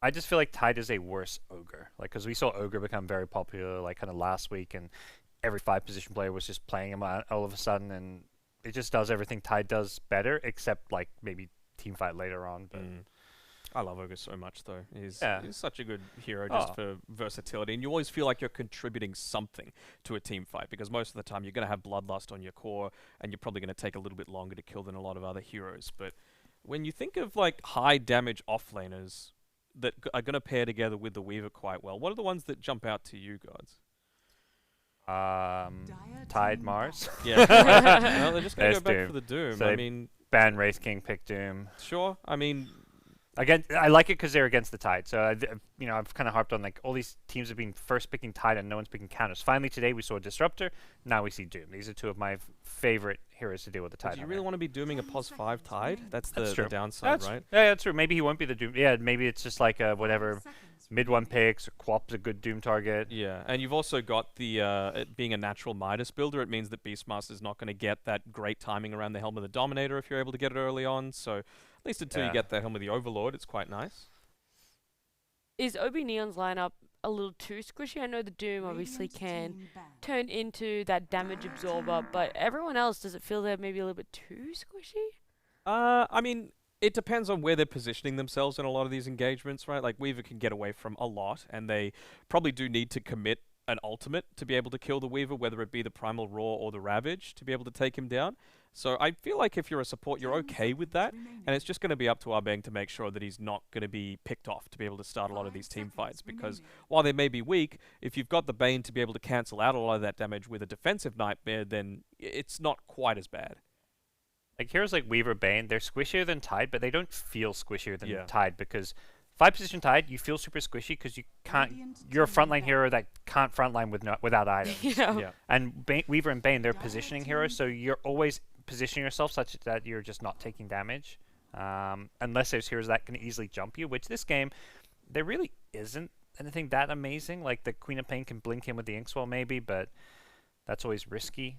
I just feel like Tide is a worse Ogre. Like, because we saw Ogre become very popular, like, kind of last week, and every 5 position player was just playing him all of a sudden, and it just does everything Tide does better, except, like, maybe team fight later on. But I love Ogre so much, though. He's such a good hero just for versatility, and you always feel like you're contributing something to a team fight, because most of the time you're going to have Bloodlust on your core, and you're probably going to take a little bit longer to kill than a lot of other heroes. But when you think of, like, high damage offlaners that are going to pair together with the Weaver quite well, what are the ones that jump out to you guys? Tide Mars. Yeah. Well, they're just going to go back Doom. for the Doom. So I mean, ban Wraith King, pick Doom. sure. I mean, Again, I like it because they're against the Tide. So I've kind of harped on, like, all these teams have been first picking Tide and no one's picking counters. Finally today we saw Disruptor. Now we see Doom. These are two of my favorite heroes to deal with the Tide. do you really want to be dooming a +5 Tide? That's the true. downside, right? Yeah, that's true. Maybe he won't be the Doom. Yeah, maybe it's just like whatever. Mid one picks, Quap's a good Doom target. Yeah, and you've also got the it being a natural Midas builder. It means that Beastmaster's not going to get that great timing around the Helm of the Dominator if you're able to get it early on. So at least until you get the Helm of the Overlord, it's quite nice. Is OB.Neon's lineup a little too squishy? I know the Doom obviously can turn into that damage absorber, but everyone else, does it feel they're maybe a little bit too squishy? I mean, it depends on where they're positioning themselves in a lot of these engagements, right? Like, Weaver can get away from a lot, and they probably do need to commit an ultimate to be able to kill the Weaver, whether it be the Primal Roar or the Ravage, to be able to take him down. So I feel like if you're a support, you're okay with that, and it's just going to be up to Arbeng to make sure that he's not going to be picked off to be able to start a lot of these team fights, because while they may be weak, if you've got the Bane to be able to cancel out a lot of that damage with a defensive Nightmare, then it's not quite as bad. Like, heroes like Weaver, Bane, they're squishier than Tide, but they don't feel squishier than Yeah. Tide, because 5 position Tide, you feel super squishy because you can't. You're a frontline hero that can't frontline without items. Yeah. And Weaver and Bane, they're positioning heroes, so you're always positioning yourself such that you're just not taking damage, unless there's heroes that can easily jump you. Which this game, there really isn't anything that amazing. Like, the Queen of Pain can blink him with the Inkswell maybe, but that's always risky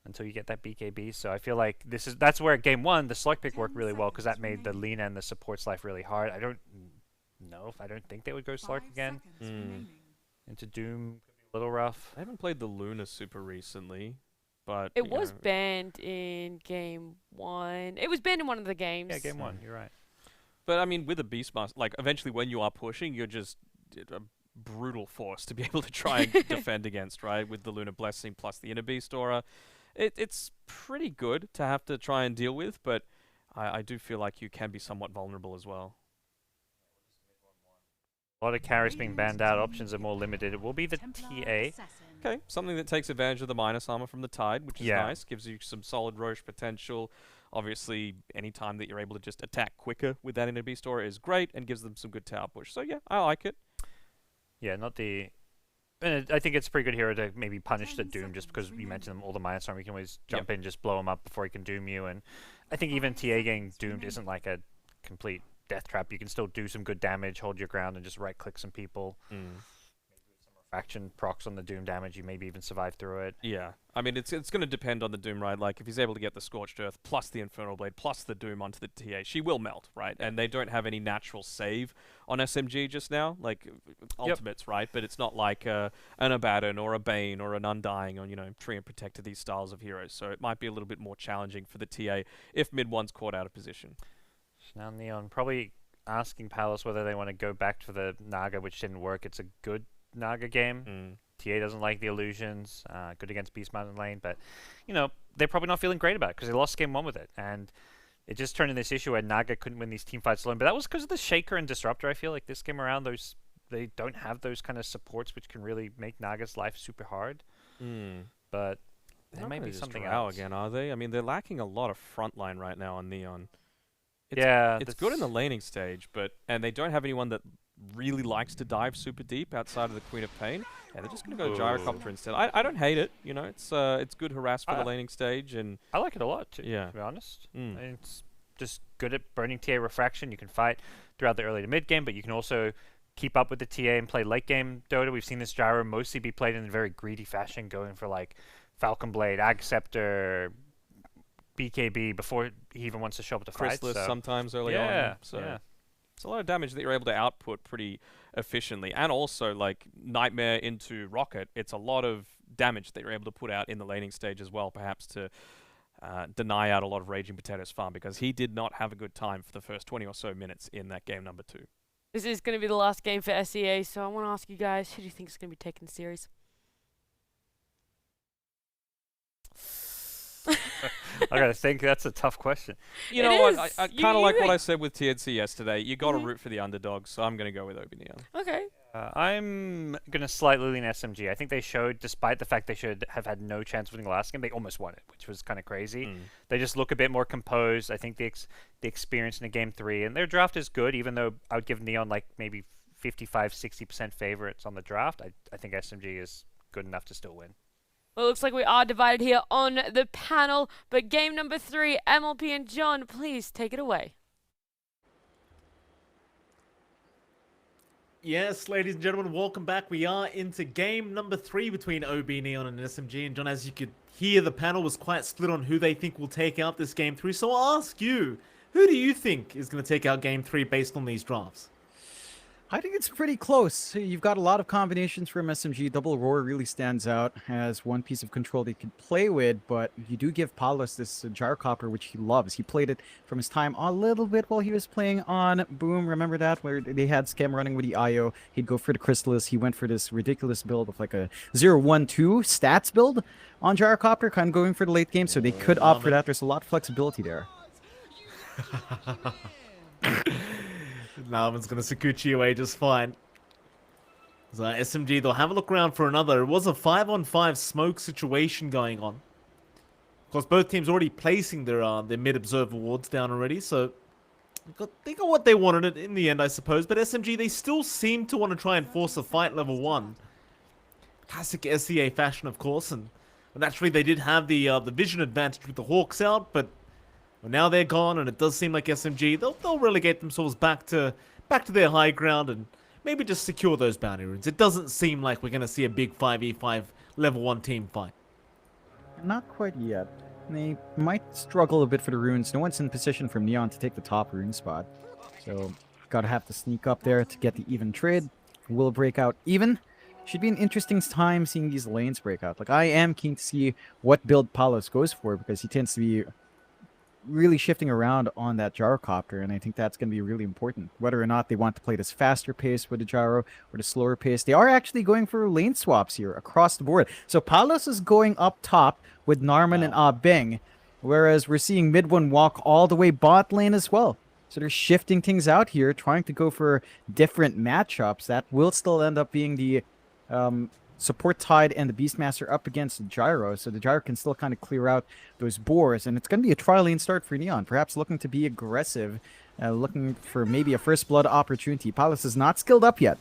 until you get that BKB. So I feel like that's where game one the Slug pick worked really well, because that made the Lina and the support's life really hard. I don't think they would go Slug again. Into Doom could be a little rough. I haven't played the Luna super recently, but It was banned in game 1. It was banned in one of the games. Yeah, game 1, you're right. But I mean, with a Beastmaster, like, eventually when you are pushing, you're just a brutal force to be able to try and defend against, right? With the Lunar Blessing plus the Inner Beast Aura. It's pretty good to have to try and deal with, but I do feel like you can be somewhat vulnerable as well. A lot of carries being banned out. Options are more limited. It will be the TA. Okay, something that takes advantage of the minus armor from the Tide, which is nice. Gives you some solid Roche potential. Obviously, any time that you're able to just attack quicker with that Inner Beast Aura is great, and gives them some good tower push. So yeah, I like it. Yeah, not the... And I think it's a pretty good hero to maybe punish the Doom, just because you mentioned all the minus armor. You can always jump in, just blow him up before he can Doom you. And I think even TA getting doomed isn't like a complete death trap. You can still do some good damage, hold your ground, and just right-click some people. Maybe with some refraction procs on the Doom damage, you maybe even survive through it. Yeah, I mean, it's going to depend on the Doom, right? Like, if he's able to get the Scorched Earth plus the Infernal Blade plus the Doom onto the TA, she will melt, right? And they don't have any natural save on SMG just now, like ultimates, right? But it's not like an Abaddon or a Bane or an Undying or, Tree and Protector, these styles of heroes. So it might be a little bit more challenging for the TA if mid one's caught out of position. Now Neon probably asking Palace whether they want to go back to the Naga, which didn't work. It's a good Naga game. TA doesn't like the illusions. Good against Beast Mountain lane, but they're probably not feeling great about it because they lost game 1 with it, and it just turned into this issue where Naga couldn't win these team fights alone. But that was because of the Shaker and Disruptor. I feel like this game around, they don't have those kind of supports which can really make Naga's life super hard. But there might be something else again, are they? I mean, they're lacking a lot of frontline right now on Neon. It's good in the laning stage, and they don't have anyone that really likes to dive super deep outside of the Queen of Pain. Yeah, they're just going to go Gyrocopter instead. I don't hate it. It's good harass for the laning stage, and I like it a lot too. Yeah, to be honest, it's just good at burning TA refraction. You can fight throughout the early to mid game, but you can also keep up with the TA and play late game Dota. We've seen this Gyro mostly be played in a very greedy fashion, going for like Falcon Blade, Ag Scepter, BKB before he even wants to show up to fight. Chrysalis sometimes early on. So It's a lot of damage that you're able to output pretty efficiently. And also, like, Nightmare into Rocket, it's a lot of damage that you're able to put out in the laning stage as well, perhaps to deny out a lot of Raging Potato's farm, because he did not have a good time for the first 20 or so minutes in that game number 2. This is going to be the last game for SEA, so I want to ask you guys, who do you think is going to be taking the series? I gotta think. That's a tough question. You know what? I kind of like what I said with TNC yesterday. You got to root for the underdogs, so I'm going to go with OB.Neon. Okay. I'm gonna slightly lean SMG. I think they showed, despite the fact they should have had no chance of winning the last game, they almost won it, which was kind of crazy. They just look a bit more composed. I think the experience in a game 3, and their draft is good, even though I would give Neon like maybe 55-60% favorites on the draft. I think SMG is good enough to still win. Well, it looks like we are divided here on the panel, but game number 3, MLP and John, please take it away. Yes, ladies and gentlemen, welcome back. We are into game number 3 between OB.Neon and SMG. And John, as you could hear, the panel was quite split on who they think will take out this game 3. So I'll ask you, who do you think is going to take out game 3 based on these drafts? I think it's pretty close. You've got a lot of combinations from SMG. Double Roar really stands out as one piece of control they can play with, but you do give Palos this Gyrocopter, which he loves. He played it from his time a little bit while he was playing on Boom. Remember that? Where they had Scam running with the IO. He'd go for the Chrysalis. He went for this ridiculous build of like a 0-1-2 stats build on Gyrocopter, kind of going for the late game, so they could opt for that. There's a lot of flexibility there. Narman's going to Sakuchi away just fine. So SMG, they'll have a look around for another. It was a 5-on-5 smoke situation going on. Of course, both teams already placing their mid-observer wards down already, so they got what they wanted in the end, I suppose. But SMG, they still seem to want to try and force a fight level 1. Classic SEA fashion, of course, and naturally they did have the vision advantage with the Hawks out, but well, now they're gone, and it does seem like SMG, they'll relegate themselves back to their high ground and maybe just secure those bounty runes. It doesn't seem like we're going to see a big 5v5 level 1 team fight. Not quite yet. They might struggle a bit for the runes. No one's in position for Neon to take the top rune spot. So, gotta have to sneak up there to get the even trade. Will break out even. Should be an interesting time seeing these lanes break out. Like, I am keen to see what build Palos goes for, because he tends to be really shifting around on that Gyrocopter, and I think that's going to be really important. Whether or not they want to play this faster pace with the Gyro or the slower pace, they are actually going for lane swaps here across the board. So Palos is going up top with Narman and Beng, whereas we're seeing mid one walk all the way bot lane as well. So they're shifting things out here, trying to go for different matchups that will still end up being the Support Tide and the Beastmaster up against the Gyro, so the Gyro can still kind of clear out those boars, and it's going to be a trial lane start for Neon, perhaps looking to be aggressive, looking for maybe a first blood opportunity. Palos is not skilled up yet,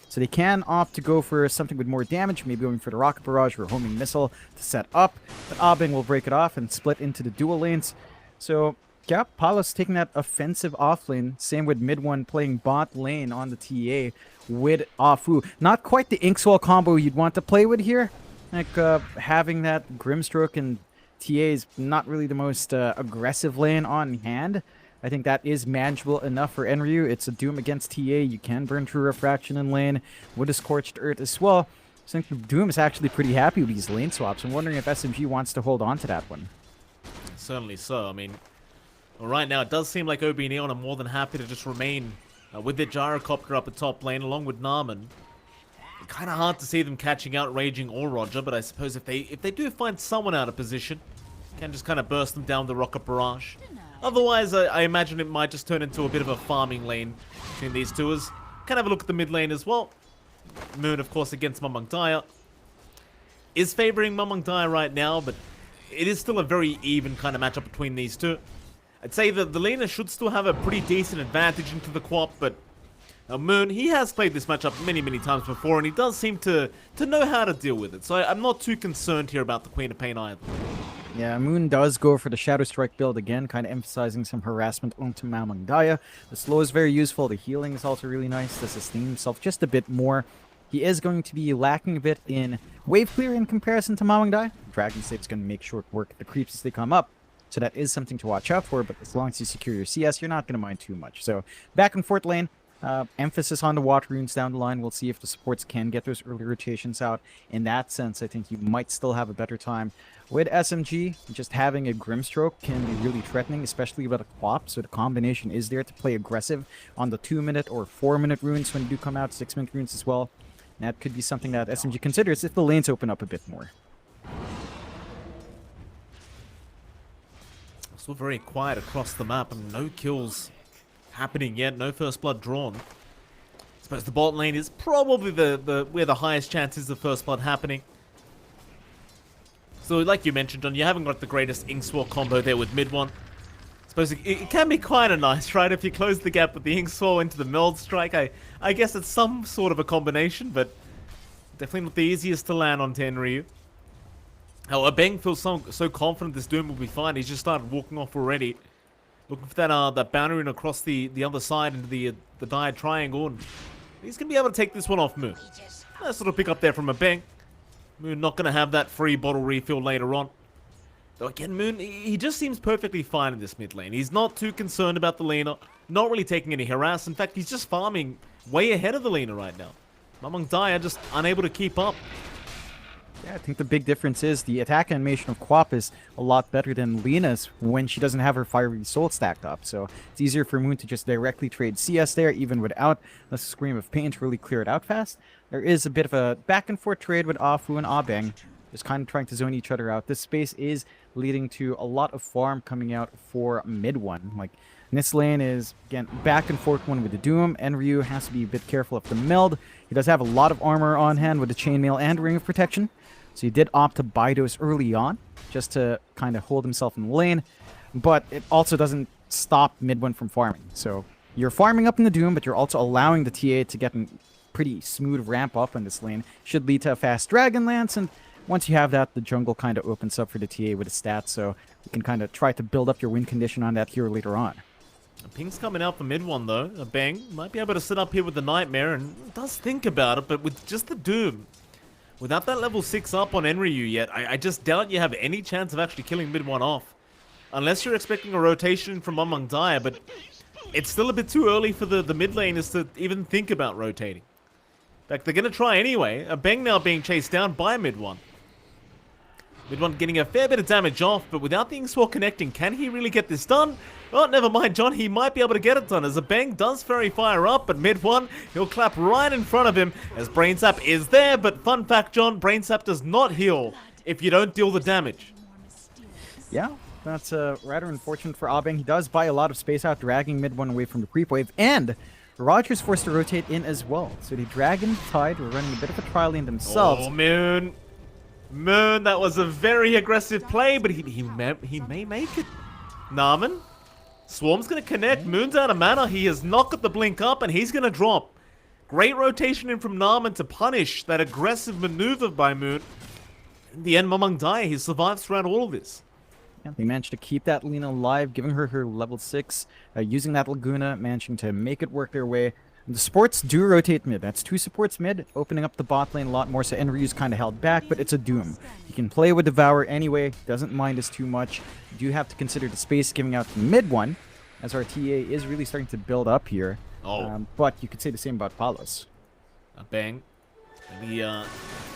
so they can opt to go for something with more damage, maybe going for the Rocket Barrage or Homing Missile to set up, but Abing will break it off and split into the dual lanes. So yeah, Palos taking that offensive off lane, same with mid one playing bot lane on the TA with Afu. Not quite the Inkswell combo you'd want to play with here. Like, having that Grimstroke and TA is not really the most aggressive lane on hand. I think that is manageable enough for Enryu. It's a Doom against TA. You can burn through Refraction in lane with a Scorched Earth as well. So I think Doom is actually pretty happy with these lane swaps. I'm wondering if SMG wants to hold on to that one. Certainly so. I mean, well, right now it does seem like OB.Neon are more than happy to just remain with their Gyrocopter up at top lane along with Narman. Kind of hard to see them catching out Raging or Roger, but I suppose if they do find someone out of position, can just kind of burst them down the Rocket Barrage. Otherwise, I imagine it might just turn into a bit of a farming lane between these two. Can have a look at the mid lane as well. Moon, of course, against Mamang Daya. Is favoring Mamang Daya right now, but it is still a very even kind of matchup between these two. I'd say that the laner should still have a pretty decent advantage into the Quap, but Moon, he has played this matchup many, many times before, and he does seem to know how to deal with it. So I'm not too concerned here about the Queen of Pain either. Yeah, Moon does go for the Shadow Strike build again, kind of emphasizing some harassment onto Mamang Daya. The slow is very useful, the healing is also really nice to sustain himself just a bit more. He is going to be lacking a bit in wave clear in comparison to Mamang Daya. Dragon Slave's going to make short work of the creeps as they come up. So that is something to watch out for, but as long as you secure your CS, you're not going to mind too much. So back and forth lane, emphasis on the water runes down the line. We'll see if the supports can get those early rotations out. In that sense, I think you might still have a better time. With SMG, just having a Grimstroke can be really threatening, especially with a Quap. So the combination is there to play aggressive on the 2-minute or 4-minute runes when you do come out, 6-minute runes as well. That could be something that SMG considers if the lanes open up a bit more. Still very quiet across the map, and no kills happening yet, no first blood drawn. I suppose the bot lane is probably where the highest chance is of first blood happening. So like you mentioned, John, you haven't got the greatest Inkswar combo there with mid one. I suppose it can be kind of nice, right? If you close the gap with the Inkswar into the Meld Strike, I guess it's some sort of a combination, but definitely not the easiest to land on Tenryu. Oh, Beng feels so confident this Doom will be fine. He's just started walking off already. Looking for that boundary rune across the other side into the dire triangle. And he's going to be able to take this one off Moon. Nice little pick up there from a Beng. Moon not going to have that free bottle refill later on. Though again, Moon, he just seems perfectly fine in this mid lane. He's not too concerned about the laner. Not really taking any harass. In fact, he's just farming way ahead of the laner right now. Mamang Daya just unable to keep up. Yeah, I think the big difference is the attack animation of Quap is a lot better than Lena's when she doesn't have her Fiery Soul stacked up. So it's easier for Moon to just directly trade CS there, even without the Scream of Pain to really clear it out fast. There is a bit of a back and forth trade with Afu and Abeng, just kind of trying to zone each other out. This space is leading to a lot of farm coming out for mid one. Like, this lane is, again, back and forth one with the Doom, and Ryu has to be a bit careful of the meld. He does have a lot of armor on hand with the Chainmail and Ring of Protection. So he did opt to buy those early on, just to kind of hold himself in the lane. But it also doesn't stop mid one from farming. So you're farming up in the Doom, but you're also allowing the TA to get a pretty smooth ramp up in this lane. Should lead to a fast Dragon Lance, and once you have that, the jungle kind of opens up for the TA with the stats. So you can kind of try to build up your win condition on that here later on. Ping's coming out for mid one though. A Bang might be able to sit up here with the Nightmare and does think about it, but with just the Doom. Without that level 6 up on Enryu yet, I just doubt you have any chance of actually killing mid one off. Unless you're expecting a rotation from Mamang Daya, but it's still a bit too early for the mid laners to even think about rotating. In fact, they're going to try anyway. A Bang now being chased down by mid one. Mid one getting a fair bit of damage off, but without the Inkswar connecting, can he really get this done? Oh, never mind, John. He might be able to get it done as a Bang does Fairy Fire up, but mid one, he'll clap right in front of him as Brain Sap is there. But fun fact, John, Brain Sap does not heal if you don't deal the damage. Yeah, that's rather unfortunate for Abeng. He does buy a lot of space out, dragging mid one away from the creep wave, and Roger's forced to rotate in as well. So the Dragon Tide were running a bit of a trial lane themselves. Oh, Moon, that was a very aggressive play, but he may make it. Narman, Swarm's going to connect. Moon's out of mana. He has not got the blink up, and he's going to drop. Great rotation in from Narman to punish that aggressive maneuver by Moon. In the end, Mamang Daya, he survives throughout all of this. Yeah, they managed to keep that Lina alive, giving her level 6, using that Laguna, managing to make it work their way. The supports do rotate mid. That's 2 supports mid, opening up the bot lane a lot more, so Enryu's kind of held back, but it's a Doom. He can play with Devour anyway, doesn't mind us too much. You do have to consider the space giving out the mid one, as our TA is really starting to build up here. But you could say the same about Palos. A Bang. Maybe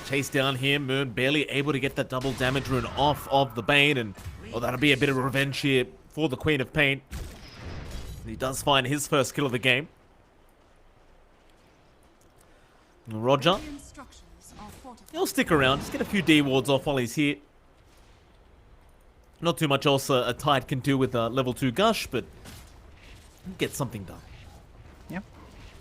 chase down here. Moon barely able to get that double damage rune off of the Bane, and that'll be a bit of revenge here for the Queen of Pain. He does find his first kill of the game. Roger, he'll stick around, just get a few D wards off while he's here. Not too much else a Tide can do with level 2 Gush, but get something done. Yep.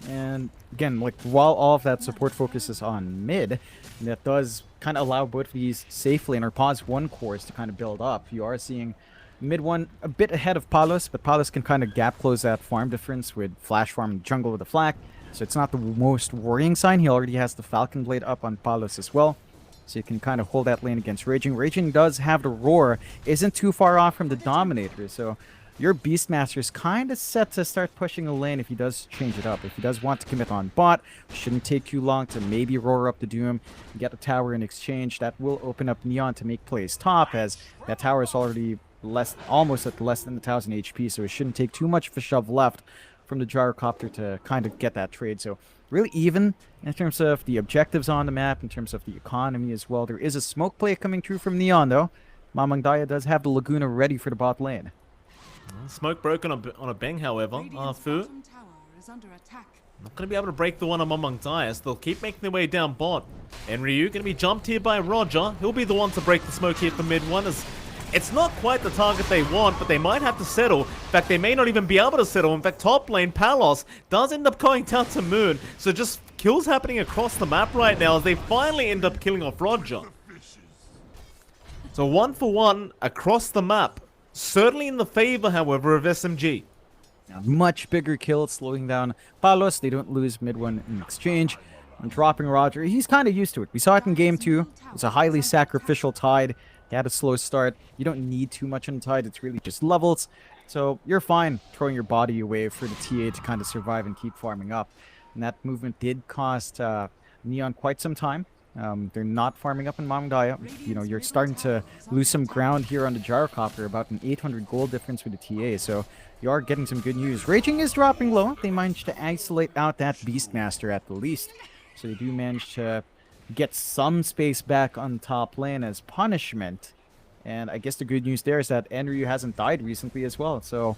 And again, like, while all of that support focuses on mid, that does kind of allow both of these safely in our pause 1 cores to kind of build up. You are seeing mid 1 a bit ahead of Palos, but Palos can kind of gap close that farm difference with flash farm in the jungle with a flak. So it's not the most worrying sign. He already has the Falcon Blade up on Palos as well. So you can kind of hold that lane against Raging. Raging does have the Roar, isn't too far off from the Dominator. So your Beastmaster is kind of set to start pushing a lane if he does change it up. If he does want to commit on bot, it shouldn't take too long to maybe roar up the Doom, get a tower in exchange. That will open up Neon to make plays top, as that tower is already almost at less than 1,000 HP, so it shouldn't take too much of a shove left from the gyrocopter to kind of get that trade. So really even in terms of the objectives on the map, in terms of the economy as well. There is a smoke play coming through from Neon, though. Mamang Daya does have the Laguna ready for the bot lane. Smoke broken on a Beng, however. Fu not going to be able to break the one on Mamang Daya, so they'll keep making their way down bot. And Ryu going to be jumped here by Roger. He'll be the one to break the smoke here for mid one, as it's not quite the target they want, but they might have to settle. In fact, they may not even be able to settle. In fact, top lane, Palos, does end up going down to Moon. So just kills happening across the map right now as they finally end up killing off Roger. So 1 for 1 across the map. Certainly in the favor, however, of SMG. A much bigger kill, slowing down Palos. They don't lose mid one in exchange. And dropping Roger, he's kind of used to it. We saw it in game 2. It's a highly sacrificial Tide. He had a slow start. You don't need too much on the Tide. It's really just levels. So you're fine throwing your body away for the TA to kind of survive and keep farming up. And that movement did cost Neon quite some time. They're not farming up in Mamang Daya. You know, you're starting to lose some ground here on the gyrocopter, about an 800 gold difference with the TA. So you are getting some good news. Raging is dropping low. They managed to isolate out that Beastmaster at the least. So they do manage to get some space back on top lane as punishment. And I guess the good news there is that Enryu hasn't died recently as well. So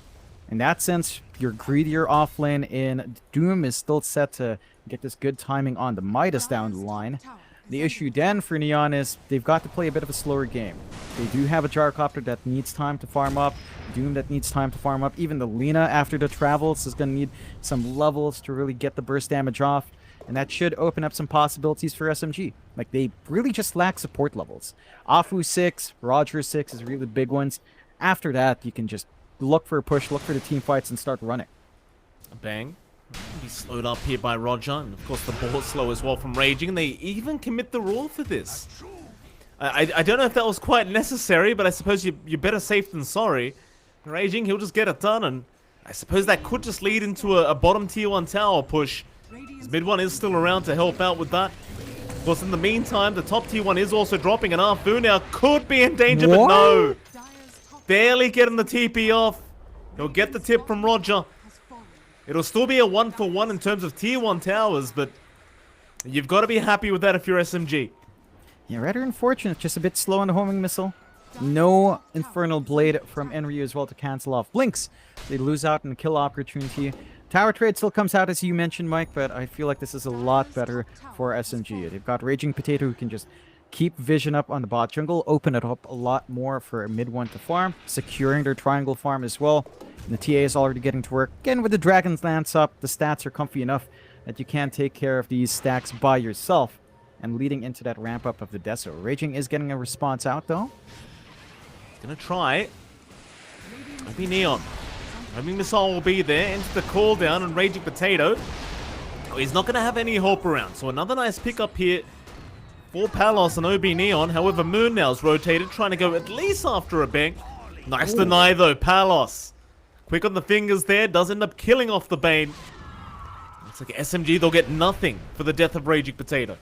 in that sense, your greedier offlane in Doom is still set to get this good timing on the Midas down the line. The issue then for Neon is they've got to play a bit of a slower game. They do have a gyrocopter that needs time to farm up, Doom that needs time to farm up. Even the Lina after the travels is going to need some levels to really get the burst damage off. And that should open up some possibilities for SMG. Like, they really just lack support levels. Afu 6, Roger 6 is really the big ones. After that, you can just look for a push, look for the team fights, and start running. Bang. He's slowed up here by Roger, and of course the ball slow as well from Raging, and they even commit the roar for this. I don't know if that was quite necessary, but I suppose you're better safe than sorry. Raging, he'll just get it done, and I suppose that could just lead into a bottom tier 1 tower push. His mid one is still around to help out with that. Of course, in the meantime, the top tier 1 is also dropping, and Arfu now could be in danger, but no. Barely getting the TP off. He'll get the tip from Roger. It'll still be a 1 for 1 in terms of tier 1 towers, but you've got to be happy with that if you're SMG. Yeah, rather unfortunate. Just a bit slow on the homing missile. No Infernal Blade from Enryu as well to cancel off Blinks. They lose out on the kill opportunity. Tower trade still comes out as you mentioned, Mike, but I feel like this is a lot better for SMG. They've got Raging Potato who can just keep vision up on the bot jungle, open it up a lot more for mid one to farm, securing their triangle farm as well. And the TA is already getting to work. Again, with the Dragon's Lance up, the stats are comfy enough that you can take care of these stacks by yourself. And leading into that ramp up of the Deso. Raging is getting a response out though. Gonna try. OB.Neon. Homing missile will be there into the cooldown, and Raging Potato. Oh, he's not gonna have any hope around. So another nice pickup here for Palos and OB.Neon. However, Moon now's rotated, trying to go at least after a Bang. Nice deny though, Palos. Quick on the fingers there, does end up killing off the Bane. Looks like SMG, they'll get nothing for the death of Raging Potato.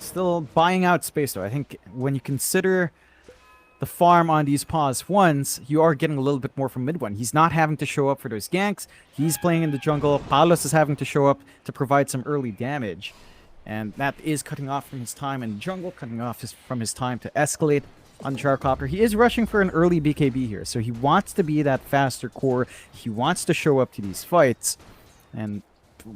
Still buying out space though. I think when you consider the farm on these pause ones, you are getting a little bit more from mid one. He's not having to show up for those ganks. He's playing in the jungle. Palos is having to show up to provide some early damage. And that is cutting off from his time in the jungle, cutting off from his time to escalate on the gyrocopter. He is rushing for an early BKB here, so he wants to be that faster core. He wants to show up to these fights. And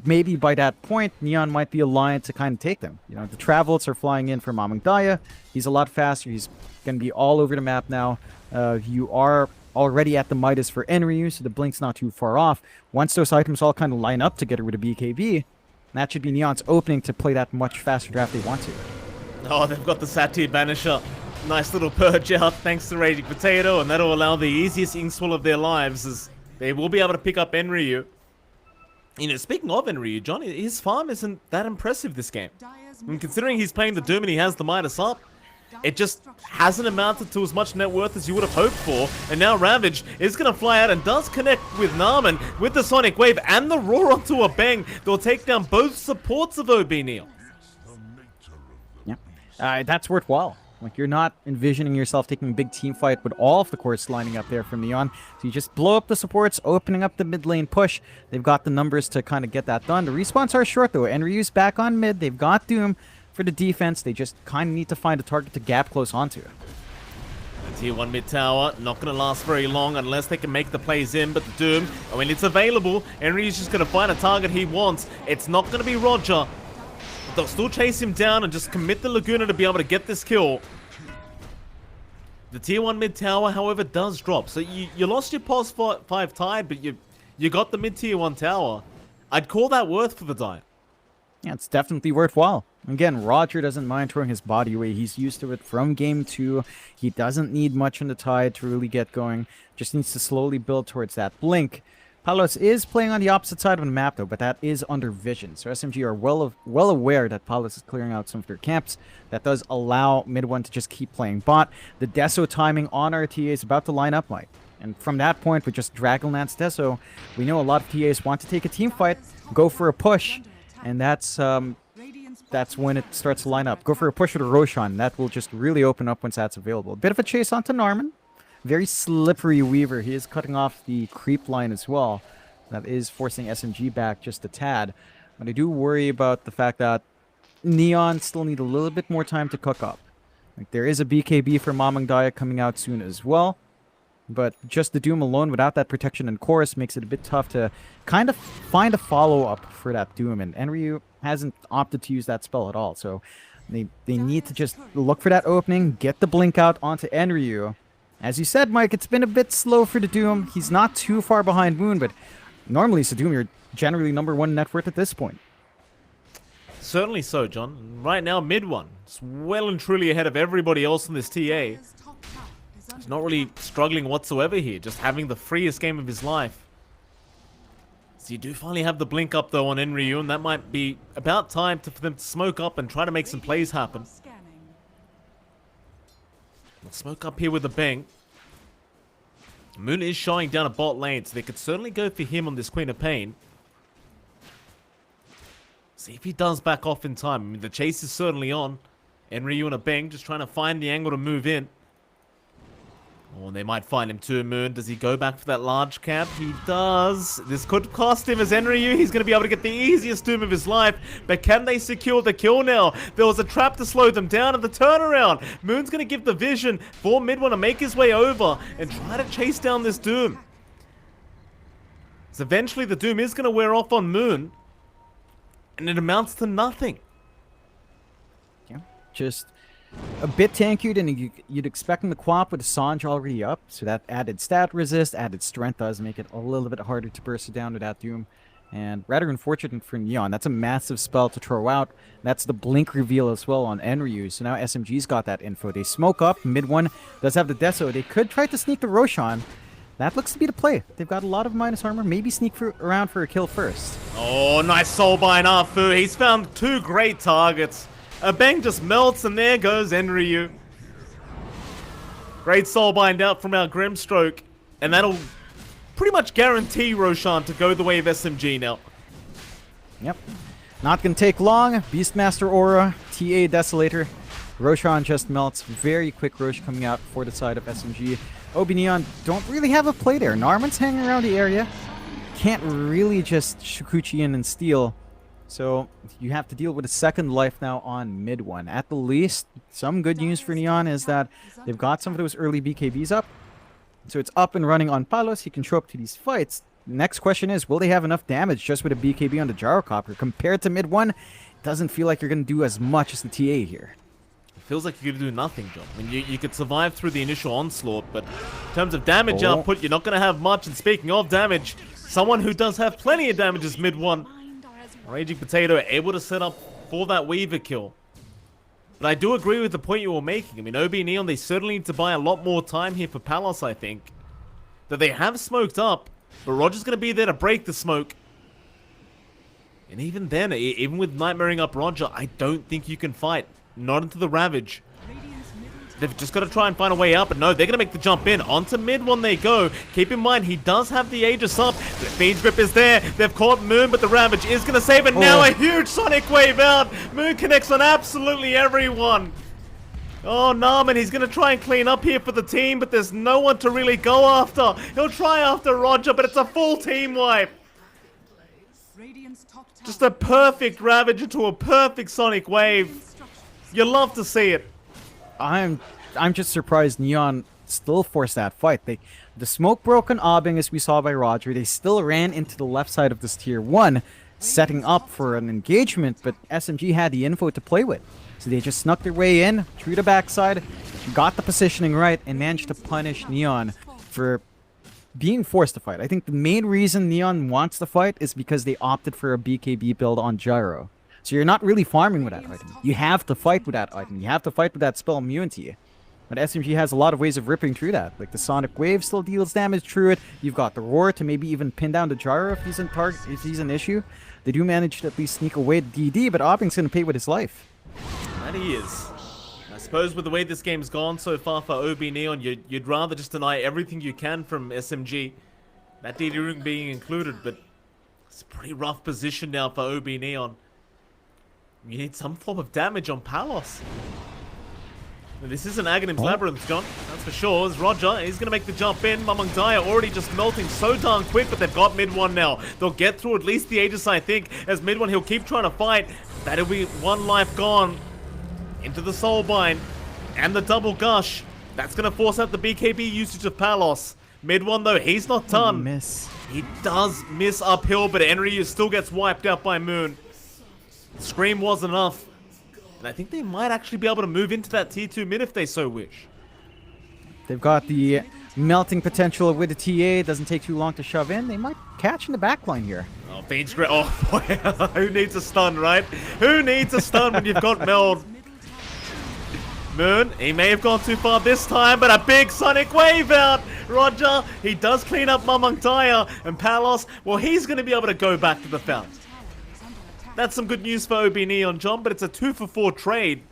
maybe by that point, Neon might be aligned to kind of take them. You know, the Travels are flying in from Mamang Daya. He's a lot faster. He's going to be all over the map now. You are already at the Midas for Enryu, so the Blink's not too far off. Once those items all kind of line up together with a BKB, that should be Neon's opening to play that much faster draft they want to. Oh, they've got the Satyr Banisher. Nice little purge out thanks to Raging Potato, and that'll allow the easiest Inkswell of their lives, as they will be able to pick up Enryu. You know, speaking of Enryu, John, his farm isn't that impressive this game. And considering he's playing the Doom and he has the Midas up, it just hasn't amounted to as much net worth as you would have hoped for. And now Ravage is going to fly out and does connect with Narman with the Sonic Wave and the Roar onto a Bang. They'll take down both supports of OB.Neon. Yeah, that's worthwhile. Like, you're not envisioning yourself taking a big team fight with all of the cores lining up there from Neon. So you just blow up the supports, opening up the mid lane push. They've got the numbers to kind of get that done. The respawns are short, though. Enryu's back on mid. They've got Doom for the defense. They just kind of need to find a target to gap close onto. The tier 1 mid tower, not going to last very long unless they can make the plays in, but the Doom, I mean, it's available. Enryu's just going to find a target he wants. It's not going to be Roger. They'll still chase him down and just commit the Laguna to be able to get this kill. The tier 1 mid tower, however, does drop. So you lost your pos 5 tide, but you got the mid tier 1 tower. I'd call that worth for the die. Yeah, it's definitely worthwhile. Again, Roger doesn't mind throwing his body away. He's used to it from game 2. He doesn't need much on the tide to really get going. Just needs to slowly build towards that blink. Palos is playing on the opposite side of the map, though, but that is under vision. So SMG are well aware that Palos is clearing out some of their camps. That does allow mid 1 to just keep playing bot. The Deso timing on our TA is about to line up, Mike. And from that point, with just Dragonlance Deso, we know a lot of TAs want to take a team fight, go for a push, and that's when it starts to line up. Go for a push with a Roshan. That will just really open up once that's available. A bit of a chase onto Narman. Very slippery Weaver. He is cutting off the creep line as well. That is forcing SMG back just a tad. But I do worry about the fact that Neon still need a little bit more time to cook up. Like, there is a BKB for Mamang Daya coming out soon as well. But just the Doom alone without that protection and chorus makes it a bit tough to kind of find a follow-up for that Doom. And Enryu hasn't opted to use that spell at all. So they need to just look for that opening, get the blink out onto Enryu. As you said, Mike, it's been a bit slow for the Doom. He's not too far behind Moon, but normally, so Doom, you're generally #1 net worth at this point. Certainly so, John. Right now, mid 1 is well and truly ahead of everybody else in this TA. He's not really struggling whatsoever here, just having the freest game of his life. So you do finally have the blink up, though, on Enryu, and that might be about time for them to smoke up and try to make some plays happen. We'll smoke up here with a bang. Moon is showing down a bot lane, so they could certainly go for him on this Queen of Pain. See if he does back off in time. I mean, the chase is certainly on. Enryu and a bang, just trying to find the angle to move in. Oh, and they might find him too, Moon. Does he go back for that large cap? He does. This could cost him as Enryu. He's going to be able to get the easiest Doom of his life. But can they secure the kill now? There was a trap to slow them down and the turnaround. Moon's going to give the vision for mid 1 to make his way over and try to chase down this Doom. So eventually the Doom is going to wear off on Moon. And it amounts to nothing. Yeah, just a bit tankier than you'd expect in the Quap with Sanj already up. So that added stat resist, added strength does make it a little bit harder to burst it down to that Doom. And rather unfortunate for Neon. That's a massive spell to throw out. That's the blink reveal as well on Enryu. So now SMG's got that info. They smoke up. Mid 1 does have the Deso. They could try to sneak the Roshan. That looks to be the play. They've got a lot of minus armor. Maybe sneak around for a kill first. Oh, nice soulbind Afu. He's found 2 great targets. A bang just melts, and there goes Enryu. Great soulbind out from our Grimstroke. And that'll pretty much guarantee Roshan to go the way of SMG now. Yep. Not going to take long. Beastmaster Aura, TA Desolator. Roshan just melts. Very quick Rosh coming out for the side of SMG. OB.Neon don't really have a play there. Narman's hanging around the area. Can't really just Shikuchi in and steal. So you have to deal with a second life now on mid 1. At the least, some good news for Neon is that they've got some of those early BKBs up. So it's up and running on Palos. He can show up to these fights. Next question is, will they have enough damage just with a BKB on the Gyrocopter? Compared to mid 1, it doesn't feel like you're going to do as much as the TA here. Feels like you're going to do nothing, John. I mean, you could survive through the initial onslaught, but in terms of damage output, you're not going to have much. And speaking of damage, someone who does have plenty of damage is mid 1. Raging Potato able to set up for that Weaver kill. But I do agree with the point you were making. I mean, OB.Neon, they certainly need to buy a lot more time here for Palos, I think. That they have smoked up, but Roger's going to be there to break the smoke. And even then, even with nightmaring up Roger, I don't think you can fight. Not into the Ravage. They've just got to try and find a way out, but no, they're going to make the jump in. Onto mid 1 they go. Keep in mind, he does have the Aegis up. The Fiend's Grip is there. They've caught Moon, but the Ravage is going to save it. Now a huge Sonic Wave out. Moon connects on absolutely everyone. Oh, Narman, he's going to try and clean up here for the team, but there's no one to really go after. He'll try after Roger, but it's a full team wipe. Just a perfect Ravager to a perfect Sonic Wave. You love to see it. I'm just surprised Neon still forced that fight. The smoke broke on Aubing, as we saw by Roger. They still ran into the left side of this tier 1, setting up for an engagement, but SMG had the info to play with. So they just snuck their way in, through the backside, got the positioning right, and managed to punish Neon for being forced to fight. I think the main reason Neon wants to fight is because they opted for a BKB build on Gyro. So you're not really farming with that item. You have to fight with that item. You have to fight with that spell immunity. But SMG has a lot of ways of ripping through that. Like the Sonic Wave still deals damage through it. You've got the Roar to maybe even pin down the Gyro if he's an issue. They do manage to at least sneak away the DD, but Aubing's gonna pay with his life. That he is. I suppose with the way this game's gone so far for OB.Neon, you'd rather just deny everything you can from SMG. That DD ring being included, but it's a pretty rough position now for OB.Neon. You need some form of damage on Palos. This isn't Aghanim's Labyrinth, John. That's for sure. It's Roger. He's going to make the jump in. Mamang Daya already just melting so darn quick, but they've got mid one now. They'll get through at least the Aegis, I think. As mid one, he'll keep trying to fight. That'll be one life gone. Into the Soulbind. And the double gush. That's going to force out the BKB usage of Palos. Mid one, though, he's not done. Miss. He does miss uphill, but Enryu still gets wiped out by Moon. Scream wasn't enough. And I think they might actually be able to move into that tier 2 mid if they so wish. They've got the melting potential with the TA. Doesn't take too long to shove in. They might catch in the backline here. Oh, Fiend's great. Oh, boy. Who needs a stun, right? Who needs a stun when you've got Meld? Moon, he may have gone too far this time, but a big Sonic Wave out. Roger, he does clean up Mamang Daya. And Palos, well, he's going to be able to go back to the fountain. That's some good news for OB.Neon, John, but it's a 2-for-4 trade.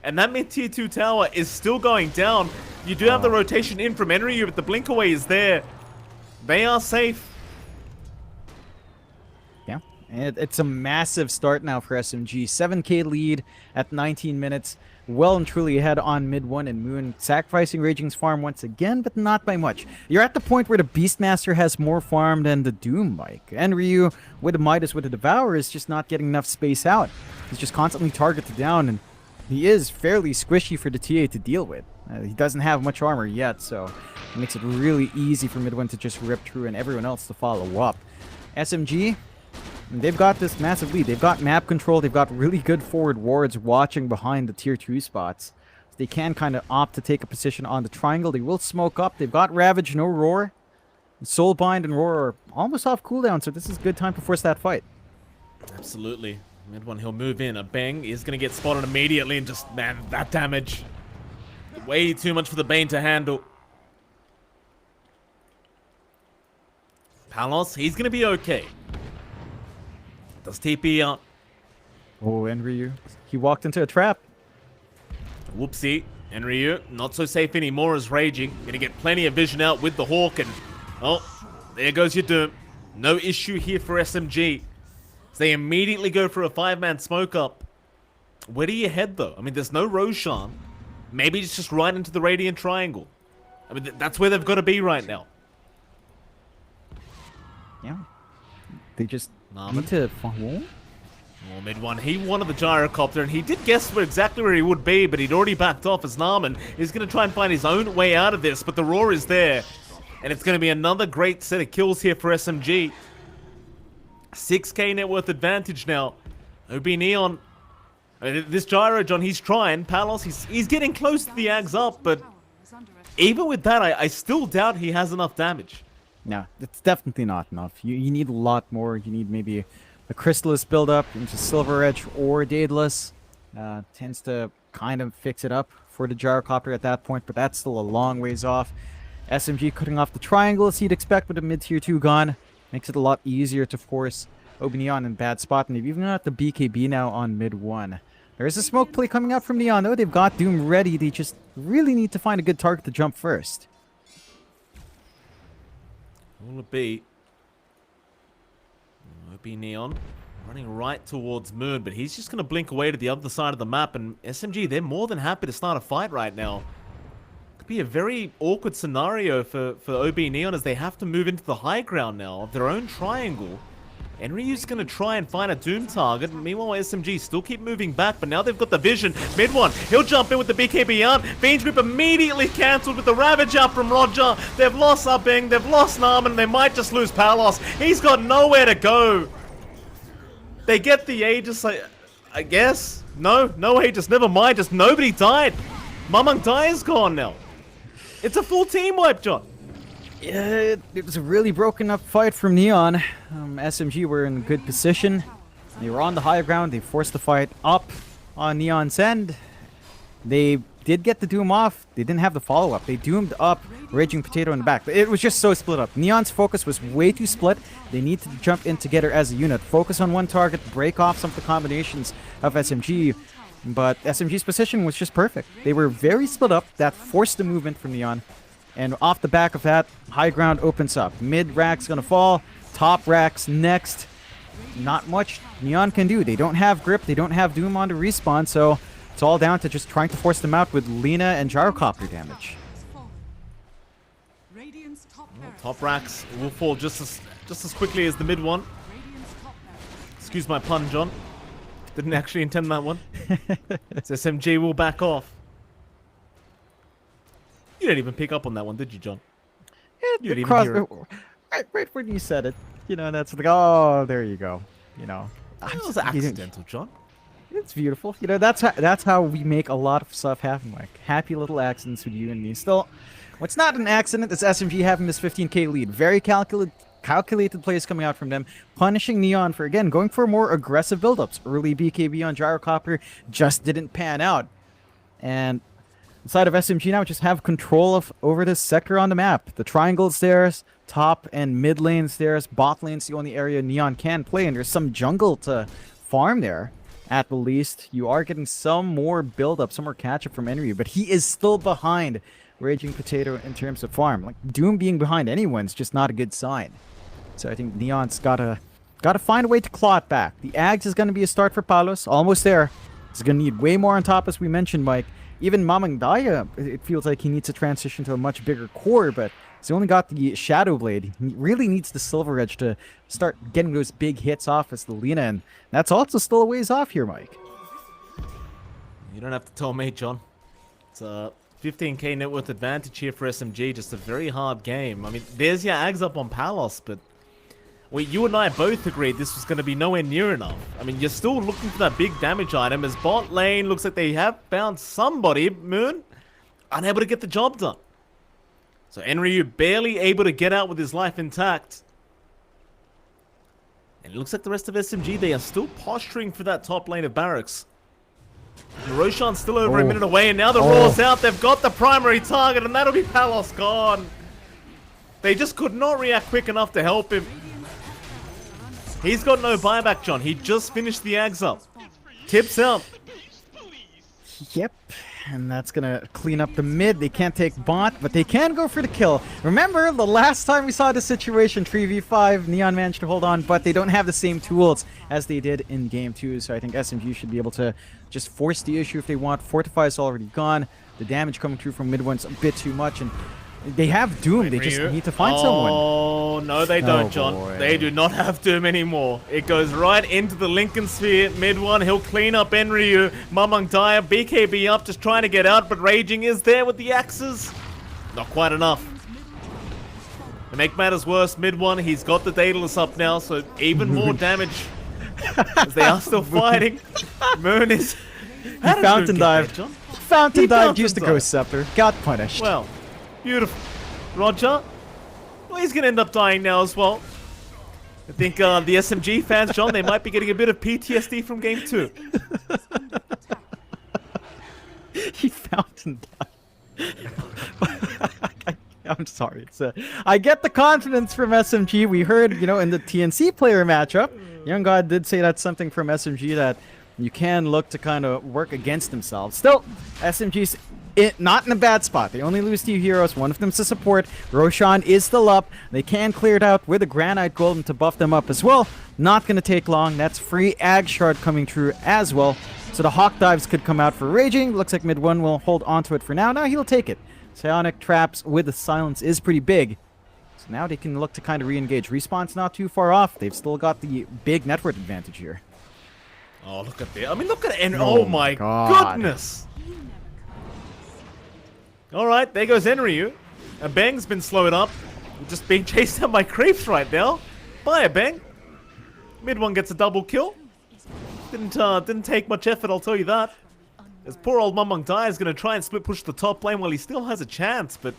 And that mid-tier 2 tower is still going down. You do have the rotation in from Enryu, but the blink away is there. They are safe. Yeah, and it's a massive start now for SMG. 7k lead at 19 minutes. Well and truly ahead on mid 1 and Moon. Sacrificing Raging's farm once again, but not by much. You're at the point where the Beastmaster has more farm than the Doom, Mike. Enryu, with the Midas, with the Devourer, is just not getting enough space out. He's just constantly targeted down, and he is fairly squishy for the TA to deal with. He doesn't have much armor yet, so it makes it really easy for mid 1 to just rip through and everyone else to follow up. SMG, they've got this massive lead. They've got map control. They've got really good forward wards watching behind the tier 2 spots. So they can kind of opt to take a position on the triangle. They will smoke up. They've got Ravage, no Roar. Soulbind and Roar are almost off cooldown, so this is a good time to force that fight. Absolutely. Mid one, he'll move in. A bang is going to get spotted immediately, and just, man, that damage. Way too much for the Bane to handle. Palos, he's going to be okay. Does TP out. Oh, Enryu. He walked into a trap. Whoopsie. Enryu, not so safe anymore as Raging. Gonna get plenty of vision out with the Hawk, and oh, there goes your Doom. No issue here for SMG. So they immediately go for a 5-man smoke up. Where do you head, though? I mean, there's no Roshan. Maybe it's just right into the Radiant Triangle. I mean, that's where they've got to be right now. Yeah. They just need to... Well, mid one, he wanted the gyrocopter, and he did guess exactly where he would be, but he'd already backed off as Narman is going to try and find his own way out of this, but the Roar is there. And it's going to be another great set of kills here for SMG. 6k net worth advantage now. OB.Neon. This Gyro, John, he's trying. Palos, he's getting close to the Ags up, but even with that, I still doubt he has enough damage. No, it's definitely not enough. You need a lot more. You need maybe a Chrysalis build-up into Silver Edge or Daedalus. Tends to kind of fix it up for the Gyrocopter at that point, but that's still a long ways off. SMG cutting off the triangle as you'd expect with a mid-tier 2 gone. Makes it a lot easier to force OB.Neon in bad spot, and they've even got the BKB now on mid 1. There is a smoke play coming out from Neon, though. They've got Doom ready. They just really need to find a good target to jump first. Who will it be? OB.Neon. running right towards Moon, but he's just going to blink away to the other side of the map, and SMG, they're more than happy to start a fight right now. Could be a very awkward scenario for OB.Neon as they have to move into the high ground now of their own triangle. Enryu's going to try and find a Doom target. Meanwhile, SMG still keep moving back, but now they've got the vision. Mid one, he'll jump in with the BKB out. Fiend's Grip immediately cancelled with the Ravage out from Roger. They've lost Abing, they've lost Narman, they might just lose Palos. He's got nowhere to go. They get the Aegis, I guess. No Aegis, never mind, just nobody died. Mamang Dai is gone now. It's a full team wipe, John. Yeah, it was a really broken up fight from Neon. SMG were in good position. They were on the high ground. They forced the fight up on Neon's end. They did get the Doom off. They didn't have the follow-up. They doomed up Raging Potato in the back. It was just so split up. Neon's focus was way too split. They need to jump in together as a unit. Focus on one target, break off some of the combinations of SMG. But SMG's position was just perfect. They were very split up. That forced the movement from Neon. And off the back of that, high ground opens up. Mid rack's gonna fall. Top rack's next. Not much Neon can do. They don't have grip. They don't have Doom on to respawn. So it's all down to just trying to force them out with Lina and Gyrocopter damage. Top racks will fall just as quickly as the mid one. Excuse my pun, John. Didn't actually intend that one. So SMG will back off. You didn't even pick up on that one, did you, John? You didn't even hear it. Right when you said it, you know, that's like, oh, there you go. You know, it was accidental, John. It's beautiful. You know, that's how we make a lot of stuff happen. Like happy little accidents with you and me. Still, what's not an accident is SMG having this 15k lead. Very calculated plays coming out from them, punishing Neon for again going for more aggressive buildups. Early BKB on Gyrocopter just didn't pan out, and inside of SMG now just have control over this sector on the map. The triangle's theirs, top and mid lane's theirs, bot lane's the only area Neon can play, and there's some jungle to farm there. At the least, you are getting some more build-up, some more catch-up from Enryu, but he is still behind Raging Potato in terms of farm. Like, Doom being behind anyone's just not a good sign. So I think Neon's gotta find a way to claw it back. The Ags is gonna be a start for Palos, almost there. He's gonna need way more on top, as we mentioned, Mike. Even Mamang Daya, it feels like he needs to transition to a much bigger core, but he's only got the Shadow Blade. He really needs the Silver Edge to start getting those big hits off as the Lina, and that's also still a ways off here, Mike. You don't have to tell me, John. It's a 15k net worth advantage here for SMG, just a very hard game. I mean, there's your Ags up on Palos, but you and I both agreed this was going to be nowhere near enough. I mean, you're still looking for that big damage item as bot lane looks like they have found somebody. Moon, unable to get the job done. So Enryu barely able to get out with his life intact. And it looks like the rest of SMG, they are still posturing for that top lane of barracks. And Roshan's still over a minute away, and now the Raw's out. They've got the primary target, and that'll be Palos gone. They just could not react quick enough to help him. He's got no buyback, John. He just finished the Ags up. Tips out. Yep, and that's gonna clean up the mid. They can't take bot, but they can go for the kill. Remember, the last time we saw this situation, 3v5, Neon managed to hold on, but they don't have the same tools as they did in Game 2, so I think SMG should be able to just force the issue if they want. Fortify is already gone. The damage coming through from mid one's a bit too much, and they have Doom. They just need to find someone. Oh, no, they don't, John. Boy. They do not have Doom anymore. It goes right into the Lincoln Sphere. Mid one, he'll clean up Enryu. Mamang Daya, BKB up, just trying to get out, but Raging is there with the axes. Not quite enough. To make matters worse, mid one, he's got the Daedalus up now, so even more damage as they are still fighting. Moon is... He fountain dived. Fountain dived, used the Ghost Scepter. Got punished. Well, beautiful. Roger? Well, he's going to end up dying now as well. I think the SMG fans, John, they might be getting a bit of PTSD from Game 2. He fountain dived. I'm sorry. I get the confidence from SMG. We heard, you know, in the TNC player matchup, Young God did say that's something from SMG that you can look to kind of work against themselves. Still, SMG's not in a bad spot. They only lose 2 heroes. One of them's a support. Roshan is still up. They can clear it out with a Granite Golem to buff them up as well. Not going to take long. That's free Ag Shard coming through as well. So the Hawk Dives could come out for Raging. Looks like mid 1 will hold onto it for now. Now he'll take it. Psionic Traps with the silence is pretty big. So now they can look to kind of re-engage. Respawn's not too far off. They've still got the big network advantage here. Oh, look at that. I mean, look at it. Oh my goodness. Alright, there goes Enryu. And Bang's been slowed up. Just being chased out by creeps right now. Bye, Bang. Mid 1 gets a double kill. Didn't take much effort, I'll tell you that. As poor old Mumung Dai is going to try and split push the top lane while he still has a chance, but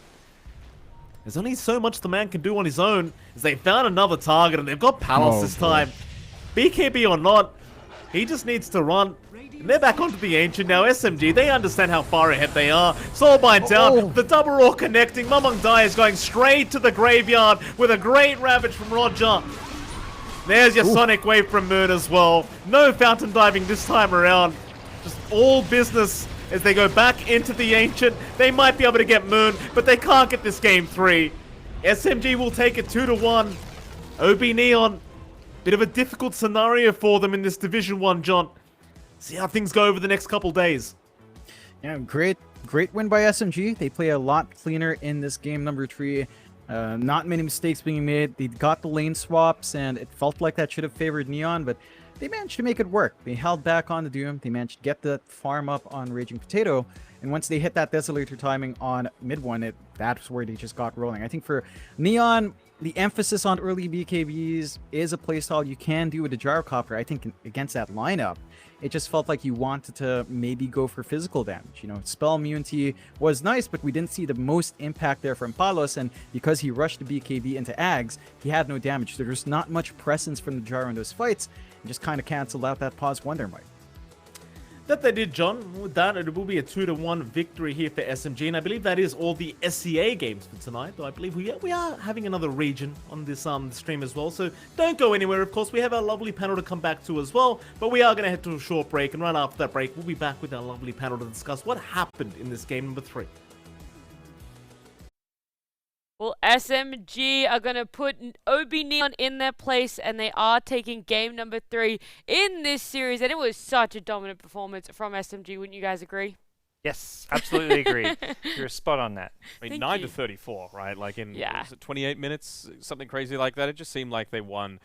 there's only so much the man can do on his own. As they found another target and they've got Palos this time. BKB or not, he just needs to run. And they're back onto the Ancient now. SMG, they understand how far ahead they are. Soulbind down, the double roar connecting. Mumung Dai is going straight to the graveyard with a great ravage from Roger. There's your Sonic Wave from Moon as well. No fountain diving this time around. Just all business as they go back into the Ancient. They might be able to get Moon, but they can't get this game 3. SMG will take it 2-1. OB.Neon, bit of a difficult scenario for them in this Division 1, John. See how things go over the next couple days. Yeah, great win by SMG. They play a lot cleaner in this game number 3. Not many mistakes being made. They got the lane swaps, and it felt like that should have favored Neon, but they managed to make it work. They held back on the Doom. They managed to get the farm up on Raging Potato, and once they hit that Desolator timing on mid 1, that's where they just got rolling. I think for Neon, the emphasis on early BKBs is a playstyle you can do with the Gyrocopter. I think against that lineup, it just felt like you wanted to maybe go for physical damage. You know, spell immunity was nice, but we didn't see the most impact there from Palos, and because he rushed the BKB into Ags, he had no damage. So there's not much presence from the Gyro in those fights, and just kind of canceled out that pause Wonder Mite. That they did, John. With that, it will be a 2-1 victory here for SMG, and I believe that is all the SCA games for tonight. Though I believe we are having another region on this stream as well, so don't go anywhere. Of course, we have our lovely panel to come back to as well, but we are going to head to a short break, and right after that break, we'll be back with our lovely panel to discuss what happened in this game number 3. Well, SMG are going to put OB.Neon in their place, and they are taking game number 3 in this series. And it was such a dominant performance from SMG, wouldn't you guys agree? Yes, absolutely agree. You're spot on that. I mean, Thank 9-34, right? Like in Yeah. was it 28 minutes, something crazy like that. It just seemed like they won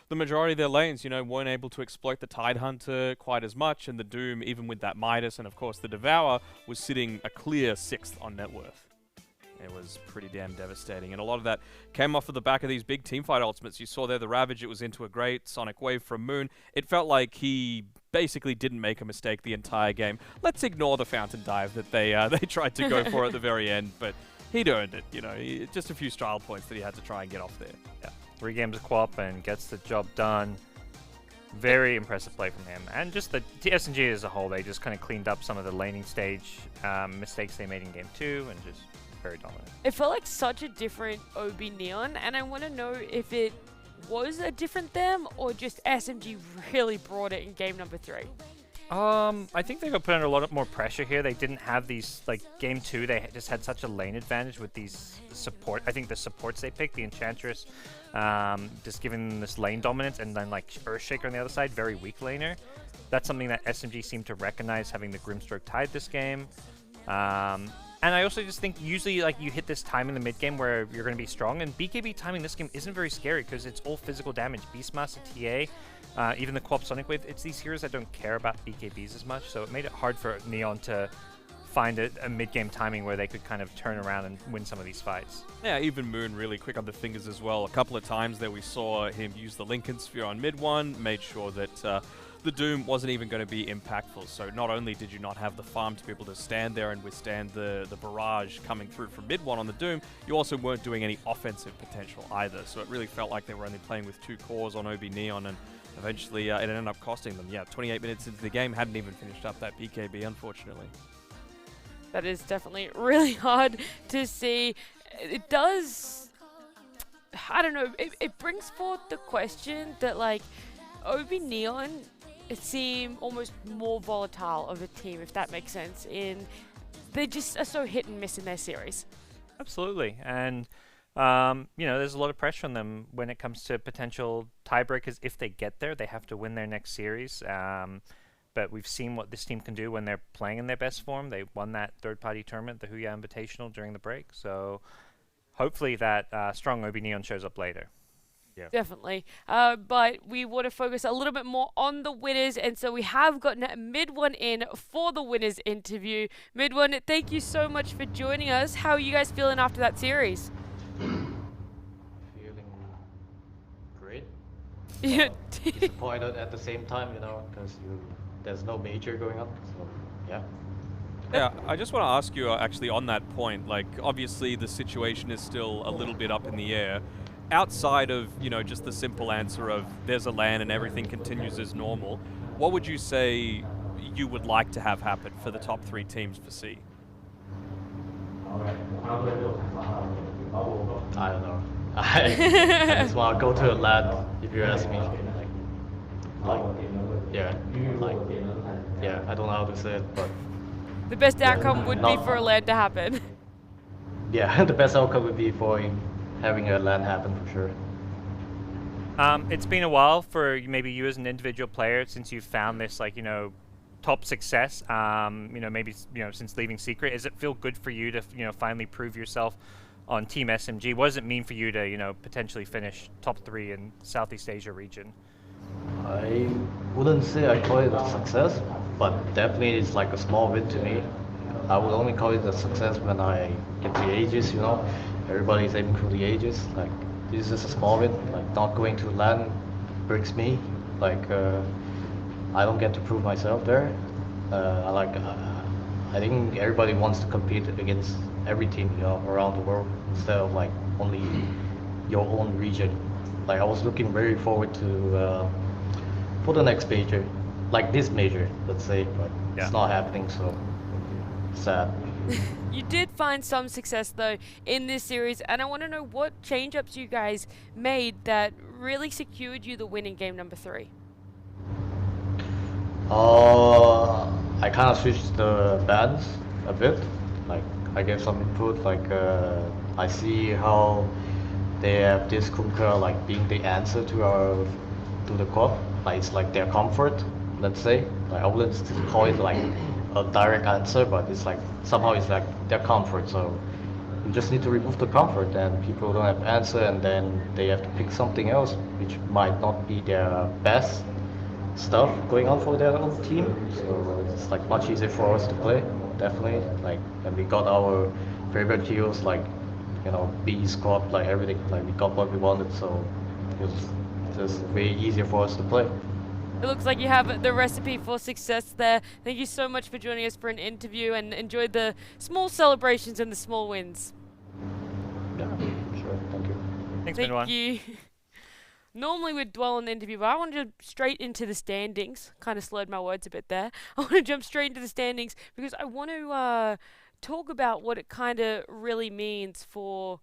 the majority of their lanes, you know, weren't able to exploit the Tidehunter quite as much, and the Doom, even with that Midas, and of course the Devour, was sitting a clear 6th on net worth. It was pretty damn devastating, and a lot of that came off of the back of these big teamfight ultimates. You saw there the Ravage, it was into a great Sonic Wave from Moon. It felt like he basically didn't make a mistake the entire game. Let's ignore the Fountain Dive that they tried to go for at the very end, but he'd earned it, you know. Just a few style points that he had to try and get off there. Yeah, 3 games of co-op and gets the job done. Very impressive play from him. And just the SNG as a whole, they just kind of cleaned up some of the laning stage mistakes they made in game 2 and just very dominant. It felt like such a different OB.Neon, and I want to know if it was a different them or just SMG really brought it in game number 3. I think they got put under a lot more pressure here. They didn't have these, like, game 2, they just had such a lane advantage with these support. I think the supports they picked, the Enchantress, just giving them this lane dominance, and then, like, Earthshaker on the other side, very weak laner. That's something that SMG seemed to recognize, having the Grimstroke Tide this game. And I also just think usually, like, you hit this time in the mid game where you're going to be strong, and BKB timing this game isn't very scary because it's all physical damage. Beastmaster, TA, even the co-op Sonic Wave, it's these heroes that don't care about BKBs as much, so it made it hard for Neon to find a mid-game timing where they could kind of turn around and win some of these fights. Yeah, even Moon really quick on the fingers as well. A couple of times there we saw him use the Lincoln Sphere on mid 1, made sure that the Doom wasn't even going to be impactful. So not only did you not have the farm to be able to stand there and withstand the barrage coming through from mid 1 on the Doom, you also weren't doing any offensive potential either. So it really felt like they were only playing with 2 cores on OB.Neon, and eventually it ended up costing them. Yeah, 28 minutes into the game, hadn't even finished up that BKB, unfortunately. That is definitely really hard to see. It does, I don't know, it brings forth the question that, like, OB.Neon, it seemed almost more volatile of a team, if that makes sense. They just are so hit and miss in their series. Absolutely, and there's a lot of pressure on them when it comes to potential tiebreakers. If they get there, they have to win their next series. But we've seen what this team can do when they're playing in their best form. They won that third-party tournament, the Huya Invitational, during the break. So hopefully that strong OB.Neon shows up later. Yeah. Definitely. But we want to focus a little bit more on the winners, and so we have gotten Mid1 in for the winners interview. Mid1, thank you so much for joining us. How are you guys feeling after that series? Feeling great. Yeah. Disappointed at the same time, because there's no major going on. So yeah. Yeah, I just want to ask you actually on that point, like obviously the situation is still a little bit up in the air. Outside of, just the simple answer of there's a LAN and everything continues as normal, what would you say you would like to have happen for the top 3 teams for C? I don't know. I just want to go to a LAN, if you ask me. I don't know how to say it, but The best outcome would be for a LAN to happen. yeah, the best outcome would be for having a LAN happen for sure. It's been a while for maybe you as an individual player since you've found this, top success. Maybe since leaving Secret, does it feel good for you to finally prove yourself on Team SMG? What does it mean for you to potentially finish top 3 in Southeast Asia region? I wouldn't say I call it a success, but definitely it's like a small win to me. I would only call it a success when I get the ages, Everybody's aiming for the ages. Like, this is just a small win. Like, not going to LAN breaks me. Like, I don't get to prove myself there. I think everybody wants to compete against every team, around the world instead of like only your own region. Like, I was looking very forward to for the next major, like this major, let's say, but it's not happening. So sad. You did find some success though in this series, and I want to know what change-ups you guys made that really secured you the win in game number 3. I kind of switched the bans a bit. Like, I gave some input. Like, I see how they have this Kunkka like being the answer to the core. Like, it's like their comfort, let's say. Like, I wouldn't call it like a direct answer, but it's like somehow it's like their comfort. So you just need to remove the comfort, and people don't have answer, and then they have to pick something else, which might not be their best stuff going on for their own team. So it's like much easier for us to play, definitely. Like, and we got our favorite heroes, like B squad, like everything. Like, we got what we wanted, so it was just way easier for us to play. It looks like you have the recipe for success there. Thank you so much for joining us for an interview, and enjoy the small celebrations and the small wins. Yeah, sure. Thank you. Thanks, Thank Mid1. you. Normally we'd dwell on the interview, but I want to jump straight into the standings. Kind of slurred my words a bit there. I want to jump straight into the standings because I want to talk about what it kind of really means for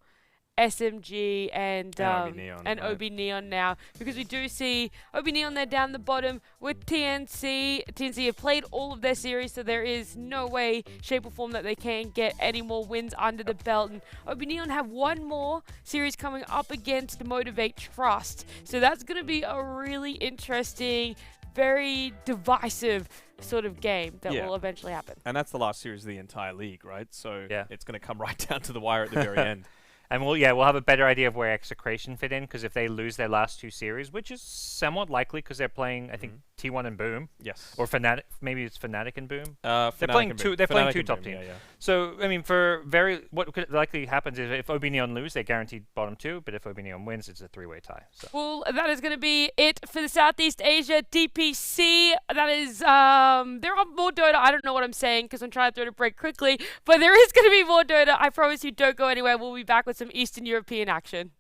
SMG and OB.Neon now, because we do see OB.Neon there down the bottom with TNC. TNC have played all of their series, so there is no way, shape or form that they can get any more wins under the belt. And OB.Neon have one more series coming up against Motivate Trust, so that's going to be a really interesting, very divisive sort of game that will eventually happen. And that's the last series of the entire league, right? So Yeah. it's going to come right down to the wire at the very end. And we'll have a better idea of where Execration fit in, because if they lose their last 2 series, which is somewhat likely because they're playing, I think, T1 and Boom. Yes. Or Fnatic, maybe it's Fnatic and Boom. They're playing two top teams. teams. So, I mean, what could likely happens is if OB.Neon lose, they're guaranteed bottom 2, but if OB.Neon wins, it's a 3-way tie. So. Well, that is going to be it for the Southeast Asia DPC. That is, there are more Dota. I don't know what I'm saying because I'm trying to throw it a break quickly, but there is going to be more Dota. I promise you, don't go anywhere. We'll be back with some Eastern European action.